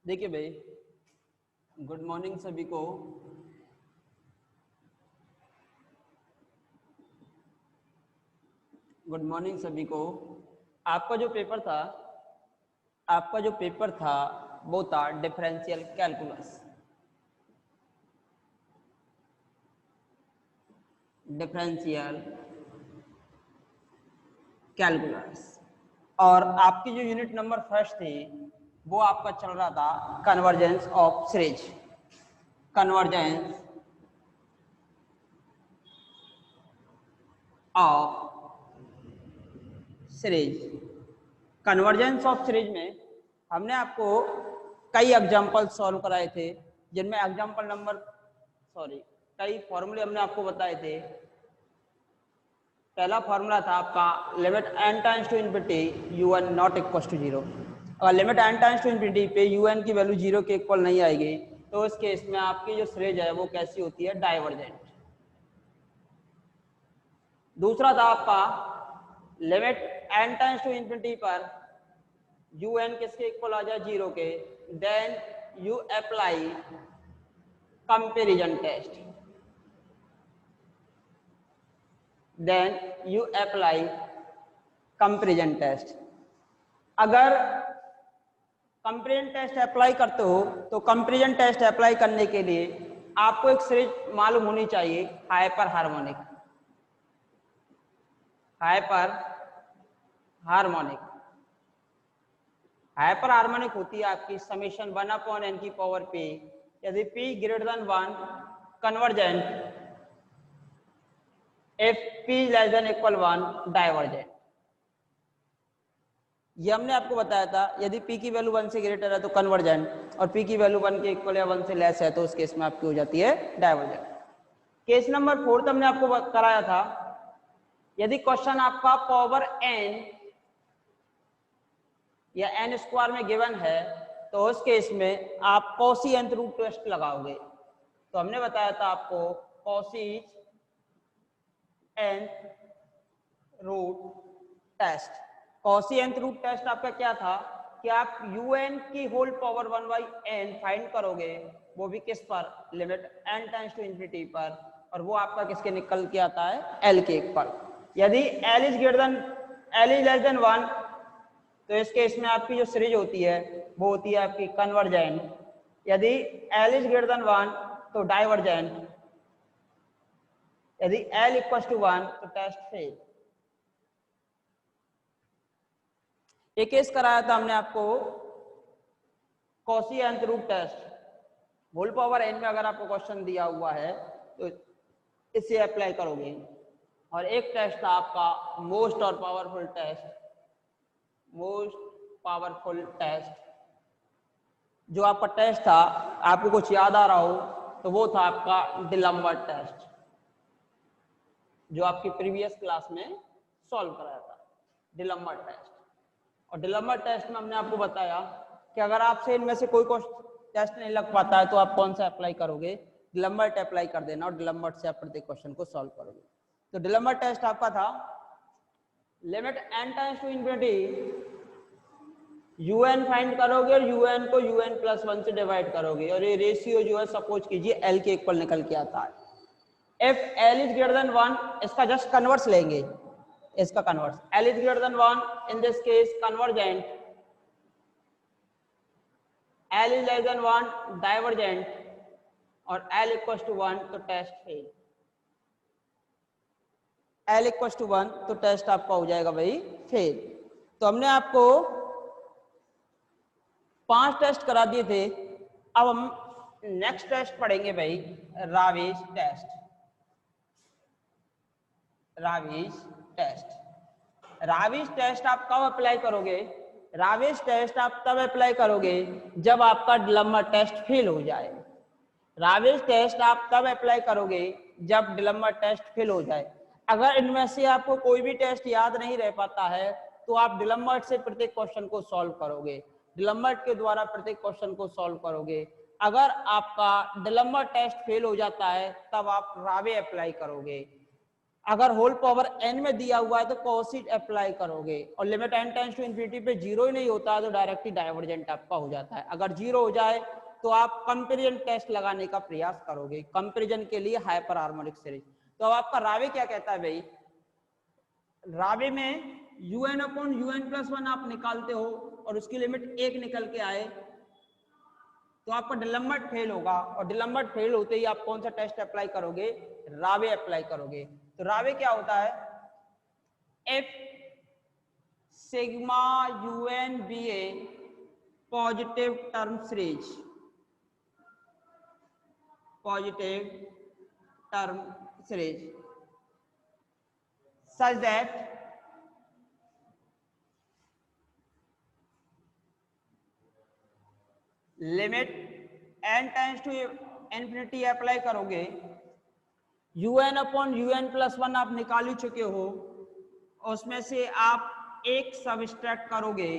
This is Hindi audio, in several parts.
देखिए भाई, गुड मॉर्निंग सभी को। गुड मॉर्निंग सभी को। आपका जो पेपर था वो था डिफरेंशियल कैलकुलस। डिफरेंशियल कैलकुलस और आपकी जो यूनिट नंबर फर्स्ट थी वो आपका चल रहा था convergence of series. Convergence of series. Convergence of series में हमने आपको कई एग्जाम्पल सॉल्व कराए थे, जिनमें एग्जाम्पल नंबर कई फॉर्मूले हमने आपको बताए थे। पहला फॉर्मूला था आपका limit n times to infinity un not equal to 0। अगर limit n times to infinity पे un की वैल्यू 0 के इक्वल नहीं आएगी तो इस केस में आपकी जो सीरीज है वो कैसी होती है, डाइवर्जेंट। दूसरा था आपका limit n times to infinity पर un किसके इक्वल आ जाए, 0 के, then you apply comparison test. Then you apply comparison test. अगर कंपैरिजन टेस्ट अप्लाई करते हो तो कंपैरिजन टेस्ट अप्लाई करने के लिए आपको एक सीरीज मालूम होनी चाहिए, hyper harmonic. Hyper harmonic hyper harmonic होती है आपकी समेशन 1/n की पावर p। यदि p greater than 1 convergent, if p less than equal 1 divergent. ये हमने आपको बताया था, यदि p की वैल्यू 1 से ग्रेटर है तो कन्वर्जेंट और p की वैल्यू 1 के इक्वल या 1 से लेस है तो उस केस में आपकी हो जाती है डाइवर्जेंट। केस नंबर 4 हमने आपको कराया था, यदि क्वेश्चन आपका पावर n या n स्क्वायर में गिवन है तो उस केस में आप कॉसी nth रूट टेस्ट लगाओगे। तो हमने बताया था आपको Cauchy nth root test. Cauchy nth root test आपका क्या था कि आप un की होल पावर 1/n फाइंड करोगे, वो भी किस पर, limit n tends to infinity पर, और वो आपका किसके निकल के आता है, l के पर। यदि l इज लेस देन 1 तो इस केस में आपकी जो सीरीज होती है वो होती है आपकी कन्वर्जेंट। यदि l इज ग्रेटर देन 1 तो डाइवर्जेंट। यदि l इक्वल टू 1 तो टेस्ट फेल। एक केस कराया था हमने आपको Cauchy nth root test, whole power n में अगर आपको क्वेश्चन दिया हुआ है तो इसे अप्लाई करोगे। और एक टेस्ट था आपका मोस्ट और powerful test. Most powerful test जो आपका टेस्ट था, आपको कुछ याद आ रहा हो तो वो था आपका डिलम्बर टेस्ट, जो आपकी प्रीवियस क्लास में सॉल्व कराया था, डिलम्बर टेस्ट। और डिलम्बर टेस्ट में हमने आपको बताया कि अगर आपसे इनमें से कोई टेस्ट नहीं लग पाता है तो आप कौन सा अप्लाई करोगे, डिलम्बर अप्लाई कर देना और डिलम्बर से आप प्रत्येक क्वेश्चन को सॉल्व करोगे। तो डिलम्बर टेस्ट आपका था limit n times to infinity un find करोगे और un को un प्लस 1 से डिवाइड करोगे, और ये रेशियो जो है सपोज कीजिए l के इक्वल निकल के आता है। If l is greater than 1, इसका जस्ट कन्वर्स लेंगे, इसका converse, l is greater than 1 in this case convergent, l is less than 1 divergent, और l इक्वल टू 1 तो test fail. l equal to 1 तो टेस्ट आपका हो जाएगा भाई फेल। तो हमने आपको 5 टेस्ट करा दिए थे। अब हम नेक्स्ट टेस्ट पढ़ेंगे भाई, रावेज टेस्ट। रावेज टेस्ट। रावेज टेस्ट आप कब अप्लाई करोगे, रावेज टेस्ट आप तब अप्लाई करोगे जब आपका डिलम्बर टेस्ट फेल हो जाए। रावेज टेस्ट आप तब अप्लाई करोगे जब डिलम्बर टेस्ट फेल हो जाए। अगर इनमें से आपको कोई भी टेस्ट याद नहीं रह पाता है तो आप डिलम्बर से प्रत्येक क्वेश्चन को सॉल्व करोगे, डिलम्बर के द्वारा प्रत्येक क्वेश्चन को सॉल्व करोगे। अगर आपका डिलम्बर टेस्ट फेल हो जाता है तब आप रावे अप्लाई करोगे। अगर होल पावर n में दिया हुआ है तो कॉसिट अप्लाई करोगे, और limit n tends to infinity पे जीरो ही नहीं होता है तो डायरेक्टली डाइवर्जेंट आपका हो जाता है। अगर जीरो हो जाए तो आप कंपैरिजन टेस्ट लगाने का प्रयास करोगे, कंपैरिजन के लिए हाइपर हार्मोनिक सीरीज। तो अब आपका रावे क्या कहता है भाई, रावे में un अपॉन un+1 आप निकालते हो और उसकी लिमिट 1 निकल के आए तो आपका डिलम्बर्ट फेल होगा, और डिलम्बर्ट फेल होते ही आप कौन सा टेस्ट अप्लाई करोगे, रावे अप्लाई करोगे। तो रावे क्या होता है, if sigma un be a positive term series, positive term series such that limit n tends to infinity apply करोगे, un अपॉन un+1 आप निकाल ही चुके हो, उसमें से आप एक सब्सट्रैक्ट करोगे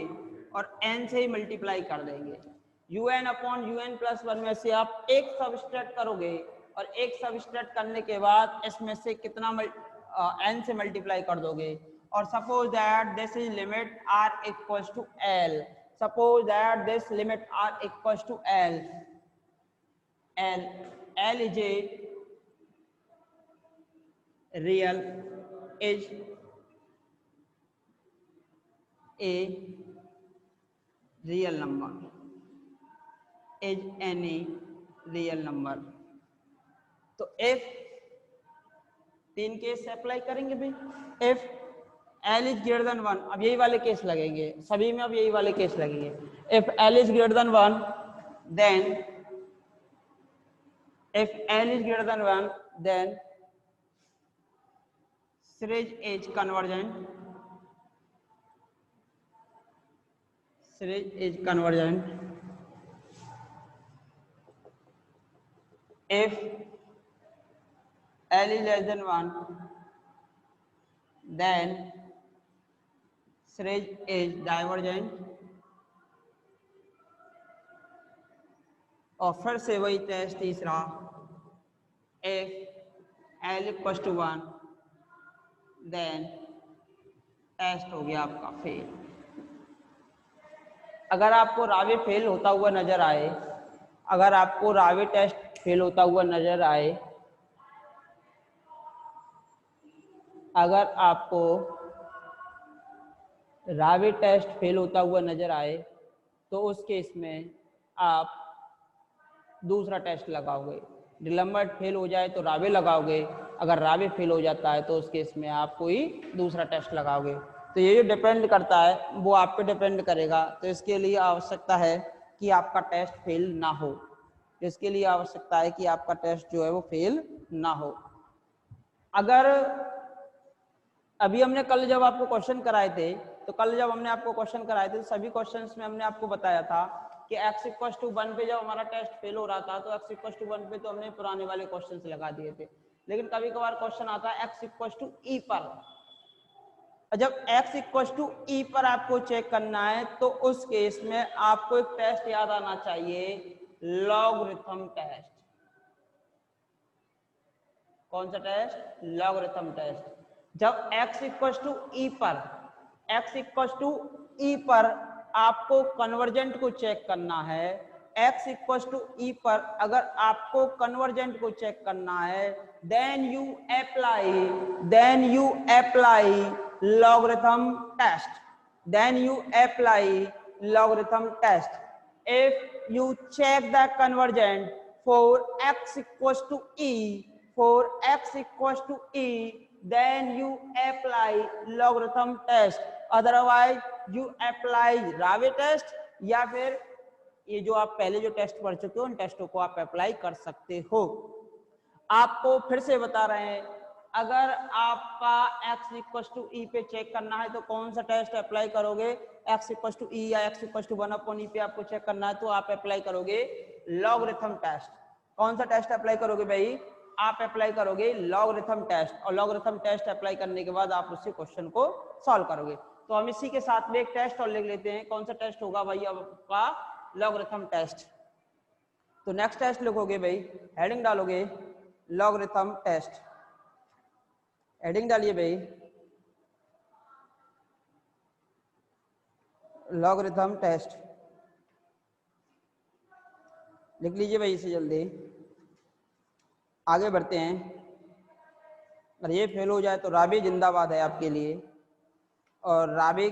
और n से ही मल्टीप्लाई कर देंगे। un अपॉन un+1 में से आप एक सब्सट्रैक्ट करोगे और एक सब्सट्रैक्ट करने के बाद इसमें से कितना n से मल्टीप्लाई कर दोगे। और suppose that this is limit r equals to l, suppose that this limit r equals to l is a real, is a real number, is any real number। तो if तीन केस अप्लाई करेंगे भाई, if L is greater than 1, अब यही वाले केस लगेंगे सभी में, अब यही वाले केस लगेंगे। If L is greater than 1 then, if L is greater than 1 then series is convergent, series is convergent। If L is less than 1 then series is divergent। और फिर से वही टेस्ट तीसरा, if L equals to 1 then test हो गया आपका फेल। अगर आपको रावे फेल होता हुआ नजर आए, अगर आपको रावे टेस्ट फेल होता हुआ नजर आए, अगर आपको रावे टेस्ट फेल होता हुआ नजर आए तो उस केस में आप दूसरा टेस्ट लगाओगे। डिलम्बर्ट फेल हो जाए तो रावे लगाओगे, अगर रावे फेल हो जाता है तो उस केस में आप कोई दूसरा टेस्ट लगाओगे। तो ये जो डिपेंड करता है वो आप पे डिपेंड करेगा। तो इसके लिए आवश्यकता है कि आपका टेस्ट फेल ना हो, इसके लिए आवश्यकता है कि आपका टेस्ट जो है वो फेल ना हो। अगर अभी हमने कल जब आपको क्वेश्चन कराए थे, तो कल जब हमने आपको क्वेश्चन कराए थे तो सभी क्वेश्चंस में हमने आपको बताया था कि x इक्वल्स टू 1 पे जब हमारा टेस्ट फेल हो रहा था तो x इक्वल्स टू 1 पे तो हमने पुराने वाले क्वेश्चंस लगा दिए थे। लेकिन कभी कभार क्वेश्चन आता है x इक्वल्स टू e पर, जब x इक्वल्स टू e पर आपको चेक करना है तो उस केस में आपको एक टेस्ट याद आना चाहिए, लॉगरिथम टेस्ट। कौन सा टेस्ट? Logarithm test. जब x इक्वल्स टू e पर, x इक्वल्स टू e पर आपको कन्वर्जेंट को चेक करना है, x इक्वल्स टू e पर अगर आपको कन्वर्जेंट को चेक करना है then you apply logarithm test, then you apply logarithm test. If you check the convergent for x equals to e, for x equals to e, then you apply logarithm test, otherwise you apply Rawe test, या फिर ये जो आप पहले जो टेस्ट पढ़ चुके हो उन टेस्टों को आप अप्लाई कर सकते हो। आपको फिर से बता रहे हैं, अगर आपका x इक्वल्स टू e पे चेक करना है तो कौन सा टेस्ट अप्लाई करोगे? x इक्वल्स टू e या x इक्वल्स टू 1/e पे आपको चेक करना है तो आप अप्लाई करोगे लॉगरिथम टेस्ट। कौन सा टेस्ट अप्लाई करोगे भाई? आप अप्लाई करोगे लॉगरिथम टेस्ट, और लॉगरिथम टेस्ट अप्लाई करने के बाद आप उसी क्वेश्चन को सॉल्व करोगे। तो हम इसी के साथ में एक टेस्ट और लिख लेते हैं। कौन सा टेस्ट होगा भाई? आपका लॉगरिथम टेस्ट। तो नेक्स्ट टेस्ट लिखोगे भाई, हेडिंग डालोगे लॉगरिथम टेस्ट। हेडिंग डालिए भाई, लॉगरिथम टेस्ट लिख लीजिए भाई इसे जल्दी। आगे बढ़ते हैं। अगर ये फेल हो जाए तो राबी जिंदाबाद है आपके लिए, और राबी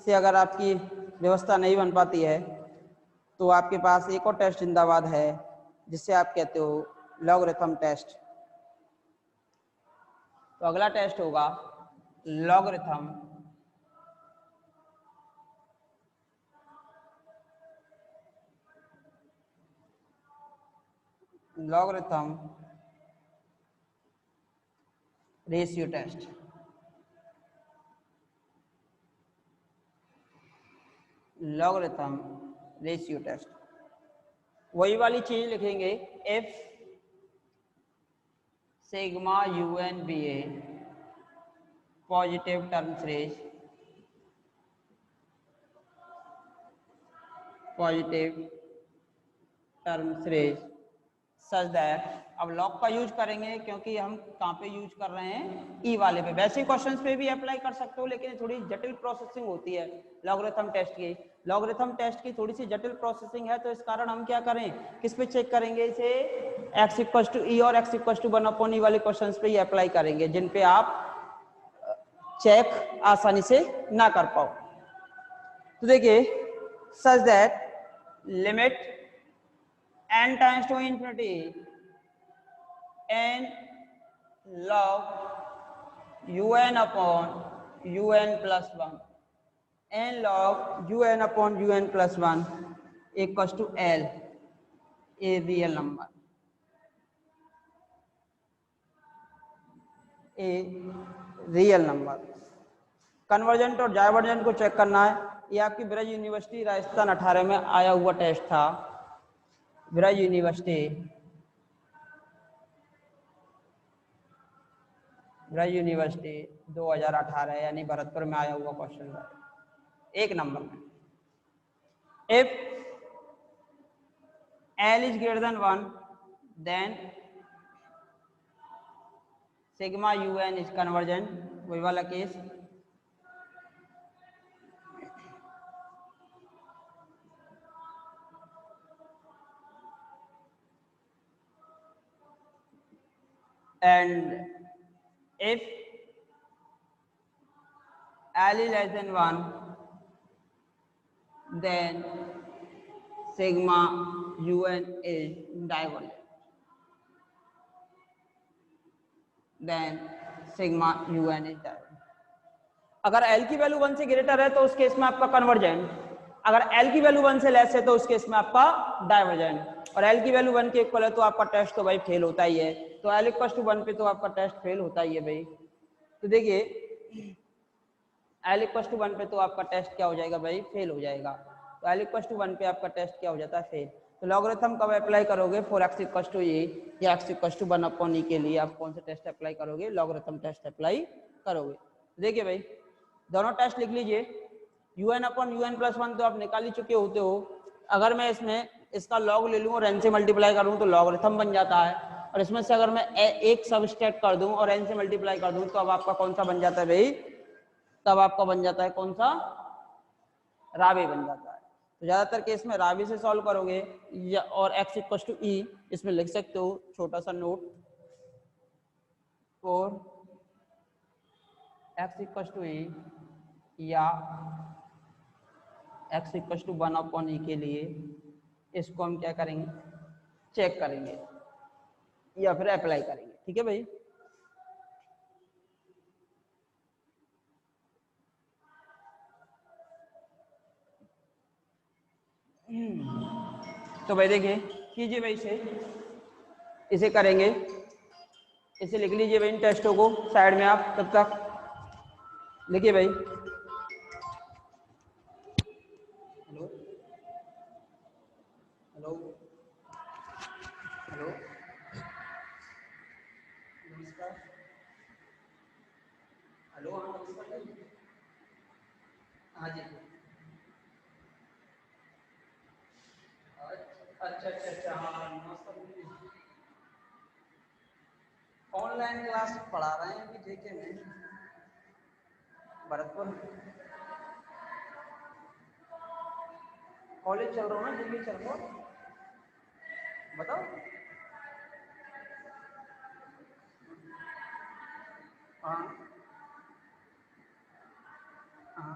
से अगर आपकी व्यवस्था नहीं बन पाती है तो आपके पास एक और टेस्ट जिंदाबाद है जिससे आप कहते हो लॉगरिथम टेस्ट। तो अगला टेस्ट होगा logarithm logarithm ratio test. Logarithm ratio test वही वाली चीज लिखेंगे, if sigma u n be a positive term series, positive term series such that. अब लॉग का यूज करेंगे क्योंकि हम कहाँ पे यूज कर रहे हैं, ई वाले पे। वैसे क्वेश्चंस पे भी अप्लाई कर सकते हो लेकिन थोड़ी जटिल प्रोसेसिंग होती है लॉगरिथम टेस्ट की। लॉगरिथम टेस्ट की थोड़ी सी जटिल प्रोसेसिंग है, तो इस कारण हम क्या करें, किस पे चेक करेंगे इसे, एक्स इक्वल टू ई और एक्स इक्वल टू 1/e वाले क्वेश्चंस पे ही अप्लाई करेंगे जिन पे आप चेक आसानी से ना कर पाओ। तो देखिए, such that limit n times to infinity n log un upon un plus 1, n log un upon un plus 1 equals to L, a real number, a real number। Convergent और डाइवर्जेंट को चेक करना है। ये आपकी ब्रज यूनिवर्सिटी राजस्थान 18 में आया हुआ टेस्ट था। ब्रज यूनिवर्सिटी, ब्रज यूनिवर्सिटी 2018 यानी भरतपुर में आया हुआ क्वेश्चन था, एक नंबर में। If L is greater than 1 then sigma un is convergent, वही वाला case. and if L is less than 1 then sigma un is divergent, then sigma un is divergent। अगर L की वैल्यू 1 से ग्रेटर है तो उस केस में आपका कन्वर्जेंट, अगर L की वैल्यू 1 से लेस है तो उस केस में आपका डाइवर्जेंट, और L की वैल्यू 1 के इक्वल है तो आपका टेस्ट तो भाई फेल होता ही है। तो L इक्वल टू 1 पे तो आपका टेस्ट फेल होता ही है भाई। तो देखिए L इक्वल टू 1 पे तो आपका टेस्ट क्या हो जाएगा भाई, फेल हो जाएगा। तो L इक्वल टू 1 पे आपका टेस्ट क्या हो जाता है, फेल। तो लॉगरिथम कब अप्लाई करोगे, for x equal to e या x इक्वल टू 1/e के लिए आप कौन सा टेस्ट अप्लाई करोगे, लॉगरिथम टेस्ट अप्लाई करोगे। देखिए भाई दोनों टेस्ट लिख लीजिए। un/un+1 तो आप निकाल ही चुके होते हो। अगर मैं इसमें इसका लॉग ले लूँ और n से मल्टीप्लाई करूँ तो लॉगरिथम बन जाता है, और इसमें से अगर मैं एक सबस्ट्रैक्ट कर दूं और n से मल्टीप्लाई कर दूं तो अब आपका कौन सा बन जाता है भाई, तब आपका बन जाता है कौन सा, राबी बन जाता है। तो ज्यादातर केस में राबी से सॉल्व करोगे, या और x इक्वल टू ई इसमें लिख सकते हो, छोटा सा नोट, और x इक्वल टू ई या x इक्वल टू 1/e के लिए इसको हम क्या करेंगे, चेक करेंगे या फिर अप्लाई करेंगे। ठीक है भाई। तो भाई देखिए कीजिए भाई इसे करेंगे, इसे लिख लीजिए भाई इन टेस्टों को साइड में आप, तब तक लिखिए भाई। हेलो हेलो हेलो, नमस्कार। हेलो हाँ नमस्कार जी। हाँ जी। अच्छा अच्छा अच्छा, हाँ नमस्कार। ऑनलाइन क्लास पढ़ा रहे हैं अभी जेके में भरतपुर। कॉलेज चल रहा हूँ ना, जेके चल रहा हूँ। बताओ। हाँ हाँ,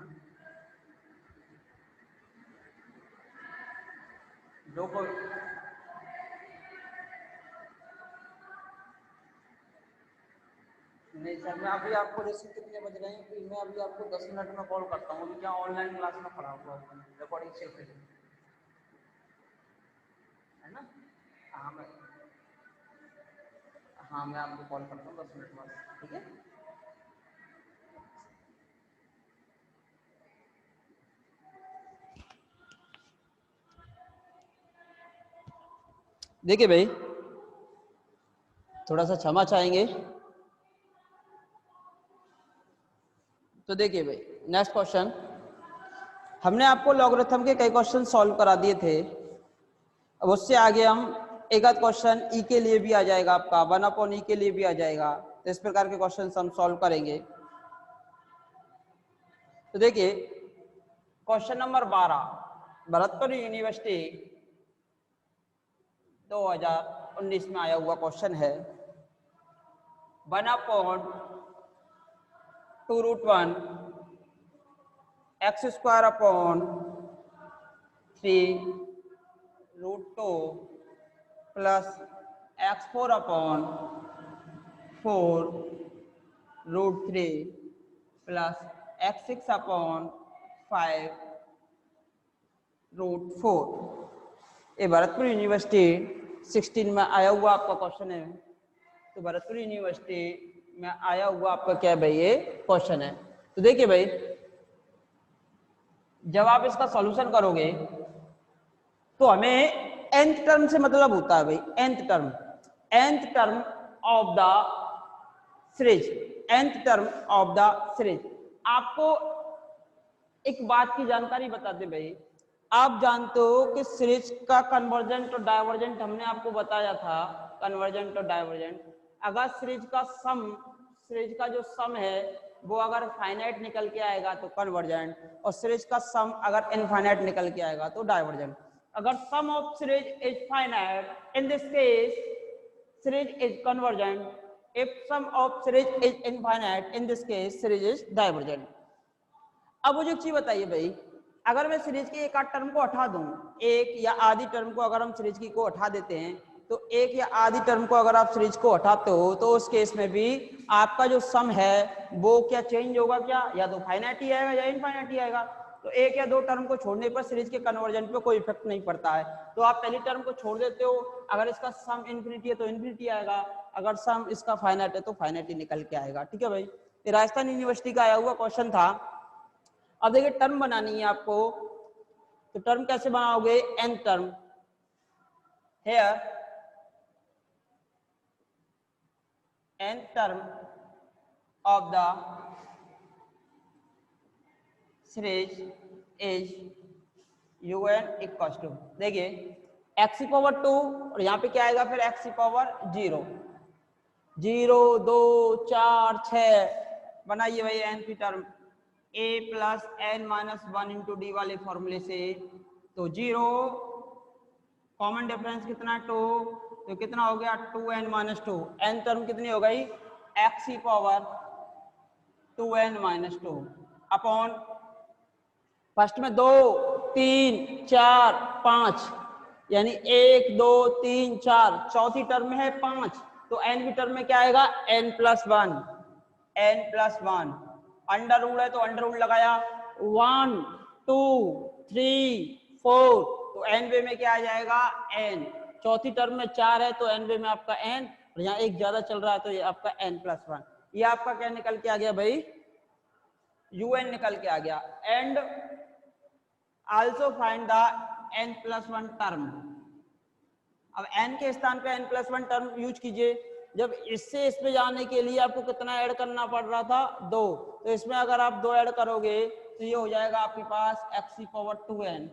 जो कोई नहीं सर, मैं अभी आपको जैसे कितने बज रहे हैं कि मैं अभी आपको 10 मिनट में कॉल करता हूँ। अभी क्या ऑनलाइन क्लास में पढ़ा हुआ हूँ, रिकॉर्डिंग चल रही है ना। हाँ मैं हाँ मैं आपको कॉल करता हूँ 10 मिनट बाद, ठीक है। देखिए भाई, थोड़ा सा क्षमा चाहेंगे। तो देखिए भाई, नेक्स्ट क्वेश्चन, हमने आपको लॉगरिथम के कई क्वेश्चन सॉल्व करा दिए थे। अब उससे आगे हम एक आध क्वेश्चन ई के लिए भी आ जाएगा, आपका 1/e के लिए भी आ जाएगा। तो इस प्रकार के क्वेश्चन हम सॉल्व करेंगे। तो देखिए क्वेश्चन नंबर 12, भरतपुर यूनिवर्सिटी 2019 में आया हुआ क्वेश्चन है। 1/2√1 x²/3√2 plus x4/4√3 plus x6/5√4। ये भरतपुर यूनिवर्सिटी 16 में आया हुआ आपका क्वेश्चन है। तो भरतपुर यूनिवर्सिटी में आया हुआ आपका क्या है भाई, ये क्वेश्चन है। तो देखिए भाई, जब आप इसका सॉल्यूशन करोगे तो हमें nth टर्म से मतलब होता है भाई, nth term of the series, nth term of the series. आपको एक बात की जानकारी बताते भाई, आप जानते हो कि सीरीज का कन्वर्जेंट और डाइवर्जेंट हमने आपको बताया था। कन्वर्जेंट और डाइवर्जेंट, अगर सीरीज का जो सम है वो अगर फाइनाइट निकल के आएगा तो कन्वर्जेंट, और सीरीज का सम अगर इनफाइनाइट निकल के आएगा तो डाइवर्जेंट। अगर sum of series is finite, in this case series is convergent. If sum of series is infinite, in this case series is divergent. अब मुझे एक चीज बताइए भाई, अगर मैं सीरीज के एक आध टर्म को हटा दूं, एक या आधी टर्म को अगर हम सीरीज की को हटा देते हैं, तो एक या आधी टर्म को अगर आप सीरीज को हटाते हो तो उस केस में भी आपका जो सम है वो क्या चेंज होगा, क्या या तो फाइनाइट ही आएगा या इनफाइनाइट ही आएगा। तो एक या दो टर्म को छोड़ने पर सीरीज के कन्वर्जेंट पे कोई इफेक्ट नहीं पड़ता है। तो आप पहली टर्म को छोड़ देते हो, अगर इसका सम इन्फिनिटी है तो इन्फिनिटी आएगा, अगर सम इसका फाइनाइट है तो फाइनाइट ही निकल के आएगा। ठीक है भाई, ये राजस्थान यूनिवर्सिटी का आया हुआ क्वेश्चन था। अब देखिए टर्म बनानी है आपको, तो टर्म कैसे बनाओगे, n term here, n term of the series is un equals to, देखिए x⁻2 और यहाँ पे क्या आएगा फिर x⁻0, 0 2 4 6 बनाइए भाई n की term a plus n-1 into D वाले फॉर्मूले से। तो 0 कॉमन डिफरेंस कितना 2, तो कितना हो गया 2n-2, n टर्म कितनी हो गई x⁻2n-2 अपॉन फर्स्ट में 2 3 4 5, यानी 1 2 3 4, चौथी टर्म में है 5, तो n की टर्म में क्या आएगा n+1, n+1, अंडर रूट है तो अंडर रूट लगाया 1 2 3 4, तो n वे में क्या आ जाएगा n, चौथी टर्म में 4 है तो n वे में आपका n, और यहाँ एक ज्यादा चल रहा है तो ये आपका n+1। ये आपका क्या निकल के आ गया भाई, un निकल के आ गया। And also find the n+1 term. अब n के स्थान पे n+1 टर्म यूज कीजिए। जब इससे इस पे जाने के लिए आपको कितना ऐड करना पड़ रहा था 2, तो इसमें अगर आप 2 ऐड करोगे तो ये हो जाएगा आपके पास x⁻2n।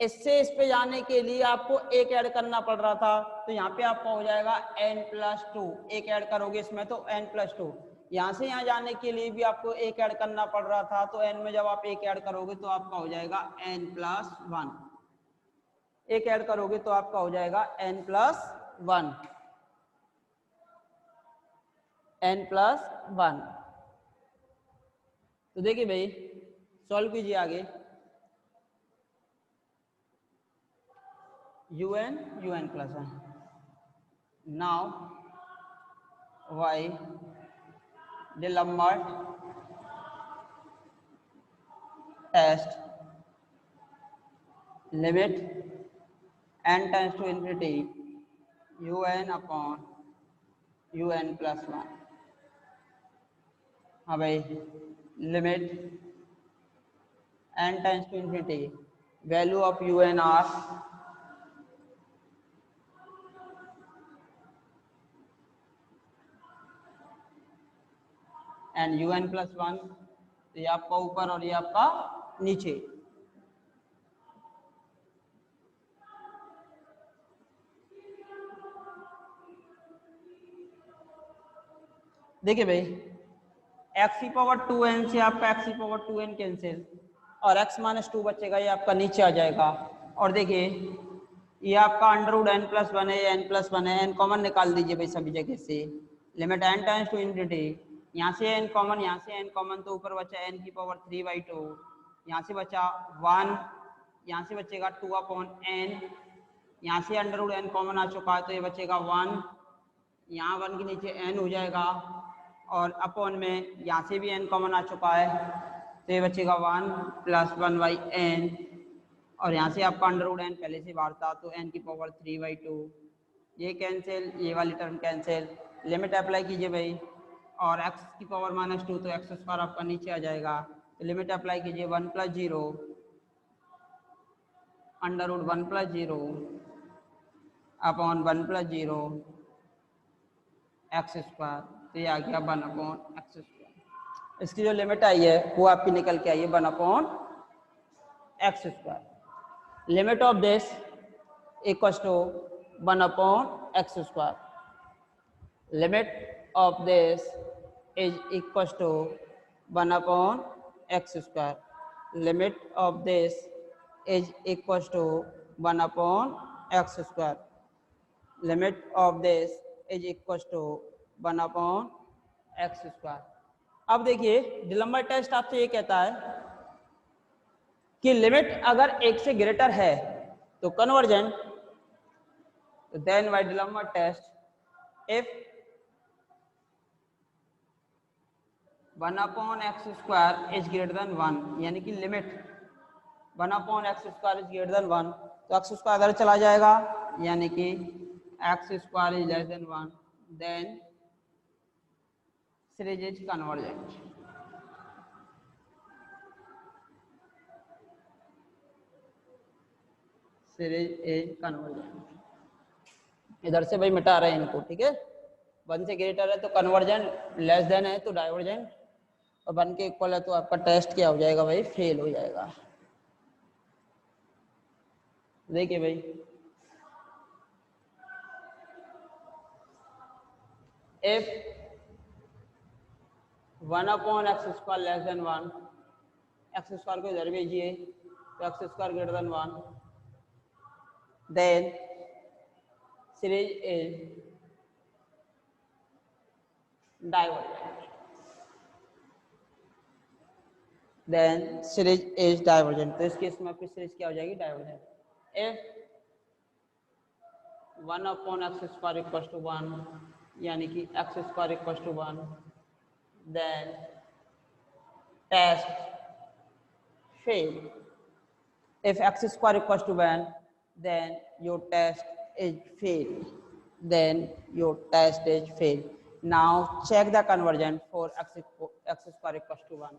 इससे इस पे जाने के लिए आपको एक ऐड करना पड़ रहा था, तो यहाँ पे आपका हो जाएगा n+2, एक ऐड करोगे इसमें तो n+2। यहाँ से यहाँ जाने के लिए भी आपको एक ऐड करना पड़ रहा था, तो n में जब आप एक ऐड करोगे तो आपका हो जाएगा n+1, एक ऐड करोगे तो आपका हो जाएगा n+1, n+1। तो देखिए भाई सॉल्व कीजिए आगे, un+1। Now y D'Alembert test, limit n tends to infinity un/un+1। हाँ भाई, limit n tends to infinity, value of un are and un+1, तो ये आपका ऊपर और ये आपका नीचे। देखिए भाई x⁻2n से आपका x⁻2n कैंसिल और x-2 बचेगा, ये आपका नीचे आ जाएगा। और देखिए ये आपका √n+1 है, n+1 है, n कॉमन निकाल दीजिए भाई सभी जगह से। Limit n tends to infinity, यहाँ से n कॉमन, यहाँ से n कॉमन, तो ऊपर बचा n⁻3/2, यहाँ से बचा 1, यहाँ से बचेगा 2/n, यहाँ से √n कॉमन आ चुका है तो ये बचेगा 1, यहाँ 1 के नीचे n हो जाएगा, और अपॉन में यहाँ से भी n कॉमन आ चुका है तो ये बचेगा 1+1/n, और यहाँ से आपका √n पहले से बाहर था तो n⁻3/2, ये कैंसिल, ये वाली टर्म कैंसिल। लिमिट अप्लाई कीजिए भाई, और x⁻−2 तो x² आपका नीचे आ जाएगा, तो लिमिट अप्लाई कीजिए 1 + 0 √1+0 अपॉन 1 + 0 x², तो ये आ गया 1/x²। इसकी जो लिमिट आई है वो आपकी निकल के आई है 1/x²। Limit of this equals to 1/x²। Limit of this is equals to 1/x²। Limit of this is equals to 1/x²। Limit of this is equals to 1/x²। अब देखिए डिलम्बर टेस्ट आपसे ये कहता है कि लिमिट अगर 1 से ग्रेटर है तो convergent, then by D'Alembert test if 1/x² is greater than 1, यानी कि limit 1/x² is greater than 1, तो x² इधर चला जाएगा, यानी कि x² is less than 1, then series is convergent. Series is convergent. इधर से भाई मिटा रहे हैं इनको, ठीक है। 1 से ग्रेटर है तो कन्वर्जेंट, लेस देन है तो डाइवर्जेंट, और 1 के इक्वल है तो आपका टेस्ट क्या हो जाएगा भाई, फेल हो जाएगा। देखिए भाई if 1/x² less than 1, x² को इधर भेजिए तो x² greater than 1, then series is divergent. Then series is divergent, तो इस केस में आपकी सीरीज क्या हो जाएगी, divergent. If 1/x² equals to 1, यानी कि x² equals to 1, then test fail. If x² equals to 1, then your test is fail. Then your test is fail. Now check the conversion for x² equals to 1.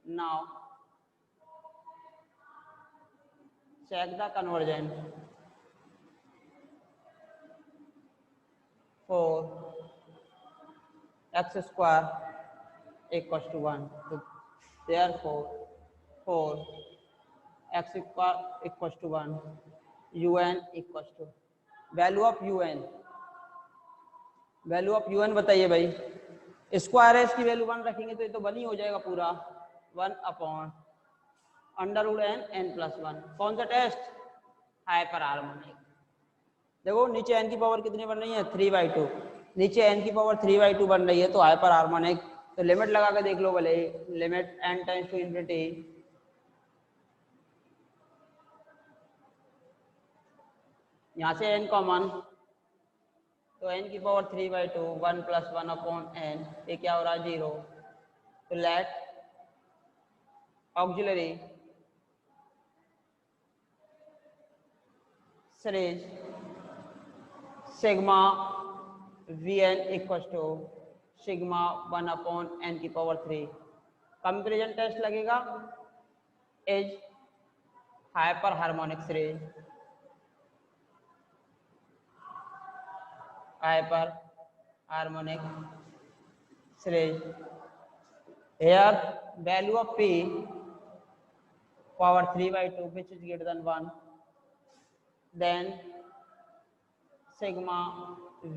Now check the conversion for x² equals to 1. So therefore for x square equal to 1, u n equal to value of u n, value of u n बताइए भाई। स्क्वायर है, इसकी वैल्यू 1 रखेंगे तो ये तो 1 ही हो जाएगा पूरा, 1 upon under root n n plus 1। कौन सा टेस्ट? Hyper harmonic. देखो नीचे n की पावर कितनी बन रही है, 3/2, नीचे n की पावर 3/2 बन रही है तो हाइपर हार्मोनिक। तो लिमिट लगा के देख लो भले, limit n tends to infinity, यहाँ से n कॉमन, तो n की पावर 3/2, 1 प्लस 1 अपॉन n, ये क्या हो रहा है 0। तो let auxiliary series sigma v n equal to sigma 1 upon n की पावर 3। कंपेरिजन टेस्ट लगेगा is hyper harmonic series, hyper harmonic series. Here value of p power 3/2 which is greater than 1, then sigma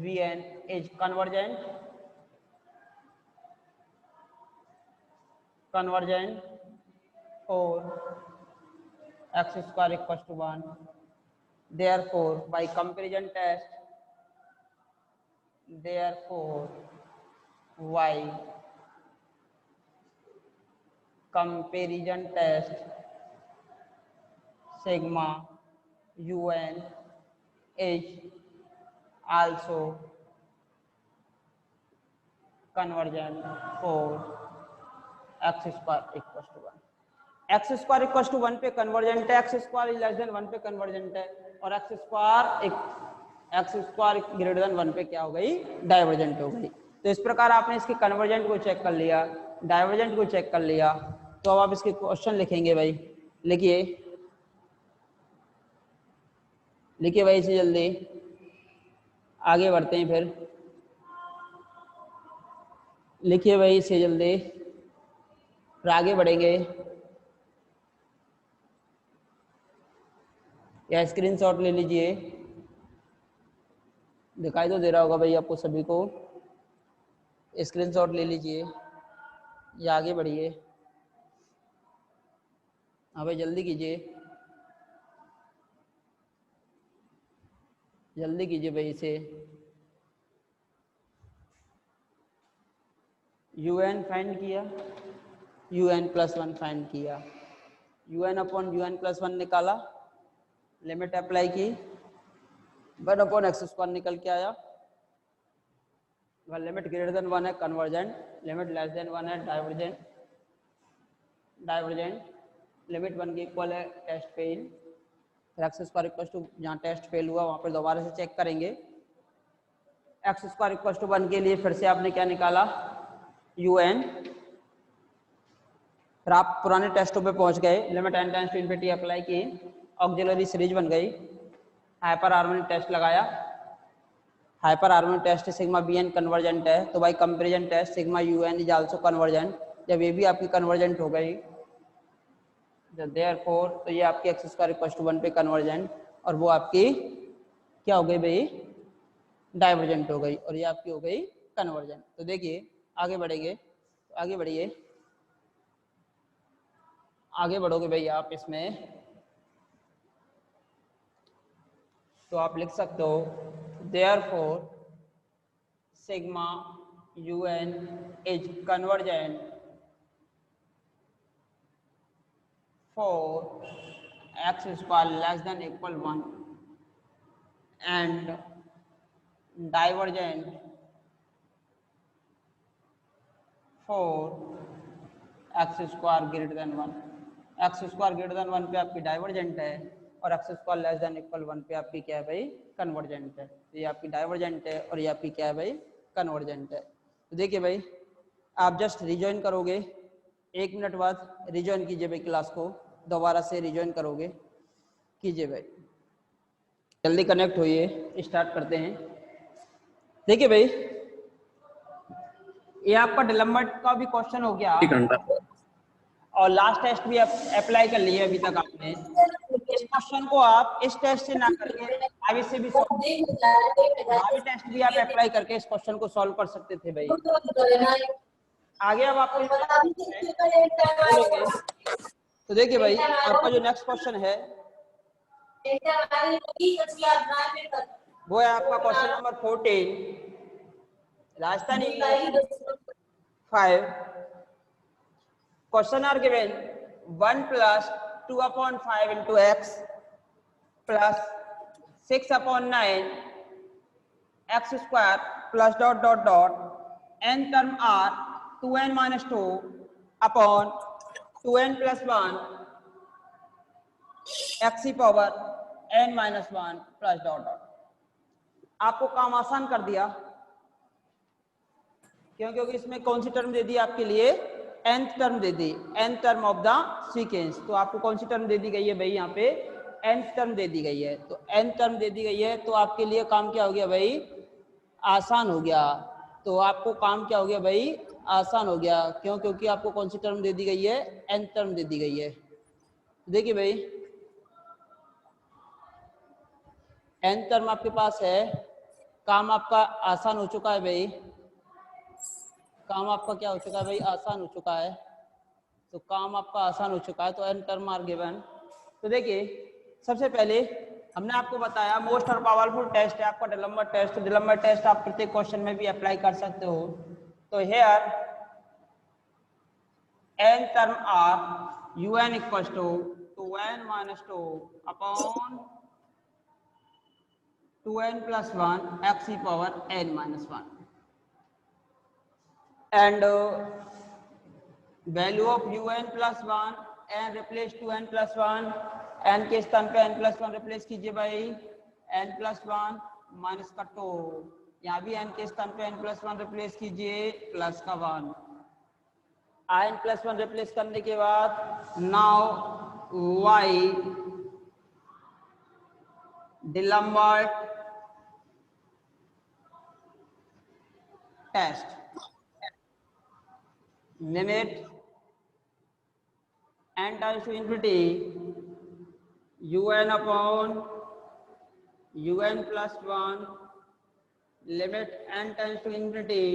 vn is convergent for x square equals to 1. Therefore by comparison test, therefore y comparison test sigma un is also convergent for x square equals to 1. X square equal to 1 पे कन्वर्जेंट है, x square is less than 1 पे कन्वर्जेंट है, और एक्स स्क्वायर ग्रेटर देन 1 पे क्या हो गई, डाइवर्जेंट हो गई। तो इस प्रकार आपने इसके कन्वर्जेंट को चेक कर लिया, डाइवर्जेंट को चेक कर लिया। तो अब आप इसके क्वेश्चन लिखेंगे भाई, लिखिए लिखिए भाई इसे जल्दी, आगे बढ़ते हैं फिर, लिखिए भाई इसे जल्दी, फिर आगे बढ़ेंगे। या स्क्रीनशॉट ले लीजिए, दिखाई तो दे रहा होगा भाई आपको सभी को, स्क्रीनशॉट ले लीजिए या आगे बढ़िए। हाँ भाई जल्दी कीजिए, जल्दी कीजिए भाई इसे। यू एन फाइंड किया, यू एन प्लस 1 फाइंड किया, u n upon u n plus 1 निकाला, लिमिट अप्लाई की, 1 अपॉन एक्स स्क्वायर निकल के आया। अगर लिमिट ग्रेटर देन 1 है कन्वर्जेंट, लिमिट लेस देन 1 है डाइवर्जेंट, डाइवर्जेंट, लिमिट 1 के इक्वल है test fail. X square equal to, जहाँ टेस्ट फेल हुआ वहाँ पर दोबारा से चेक करेंगे। एक्स स्क्वायर इक्वल टू 1 के लिए फिर से आपने क्या निकाला, यू एन, फिर आप पुराने टेस्टों पे पहुंच गए, limit n tends to infinity apply की, ऑक्सिलरी सीरीज बन गई, हाइपर हार्मोनिक टेस्ट लगाया, hyper harmonic test sigma B n convergent है, तो भाई comparison test sigma u n is also convergent. जब ये भी आपकी कन्वर्जेंट हो गई, देयरफॉर तो ये आपकी एक्स स्क्वायर इक्वल टू 1 पे कन्वर्जेंट, और वो आपकी क्या हो गई भाई, डाइवर्जेंट हो गई, और ये आपकी हो गई कन्वर्जेंट। तो देखिए आगे बढ़ेंगे, तो आगे बढ़िए, आगे बढ़ोगे भाई आप इसमें, तो आप लिख सकते हो therefore sigma un is convergent for x square less than equal 1 and divergent for x square greater than 1। X square greater than 1 पे आपकी डाइवर्जेंट है, और x square less than equal 1 पे आपकी क्या है भाई, कन्वर्जेंट है। तो ये आपकी डाइवर्जेंट है और ये आपकी क्या है भाई, कन्वर्जेंट है। तो देखिए भाई आप जस्ट रिजॉइन करोगे, 1 मिनट बाद रिजॉइन कीजिए भाई क्लास को, दोबारा से रिजॉइन करोगे, कीजिए भाई, जल्दी कनेक्ट होइए, स्टार्ट करते हैं। देखिए भाई ये आपका डिलम्बर्ट का भी क्वेश्चन हो गया, और लास्ट टेस्ट भी अप्लाई कर लिए अभी तक आपने। इस क्वेश्चन को आप इस टेस्ट से ना करके आगे से भी आगे टेस्ट भी आप अप्लाई करके इस क्वेश्चन को सॉल्व कर सकते थे भाई। आगे अब आपको तो देखिए भाई आपका जो नेक्स्ट क्वेश्चन है वो है आपका question number 14 Rajasthan English 5। Question are given 1 + 2/5 into x plus 6/9 x square plus ... n term are 2n - 2 upon 2n + 1 x power n - 1 plus ... आपको काम आसान कर दिया क्योंकि इसमें कौन सी टर्म दे दी आपके लिए nth term they the, nth term of the sequence. तो आपको कौन सी टर्म दे दी गई है भाई यहाँ पे nth टर्म दे दी गई है। तो nth टर्म दे दी गई है तो आपके लिए काम क्या हो गया भाई आसान हो गया। तो आपको काम क्या हो गया भाई आसान हो गया क्यों क्योंकि आपको कौन सी टर्म दे दी गई है nth टर्म दे दी गई है। देखिए भाई nth टर्म आपके पास है, काम आपका आसान हो चुका है भाई, काम आपका क्या हो चुका है भाई आसान हो चुका है। तो काम आपका आसान हो चुका है तो n टर्म आर गिवन। तो देखिए सबसे पहले हमने आपको बताया मोस्ट और पावरफुल टेस्ट है आपका डिलम्बर टेस्ट। डिलम्बर टेस्ट आप प्रत्येक क्वेश्चन में भी अप्लाई कर सकते हो। तो here n term are un equals to 2n - 2 upon 2n + 1 x power n - 1 and value of un + 1 n replace to n + 1 n के स्थान पे n + 1 रिप्लेस कीजिए भाई n + 1 माइनस का 2, यहाँ भी n के स्थान पे n + 1 रिप्लेस कीजिए प्लस का 1। n + 1 रिप्लेस करने के बाद now y D'Alembert test limit n tends to infinity un upon un + 1 limit n tends to infinity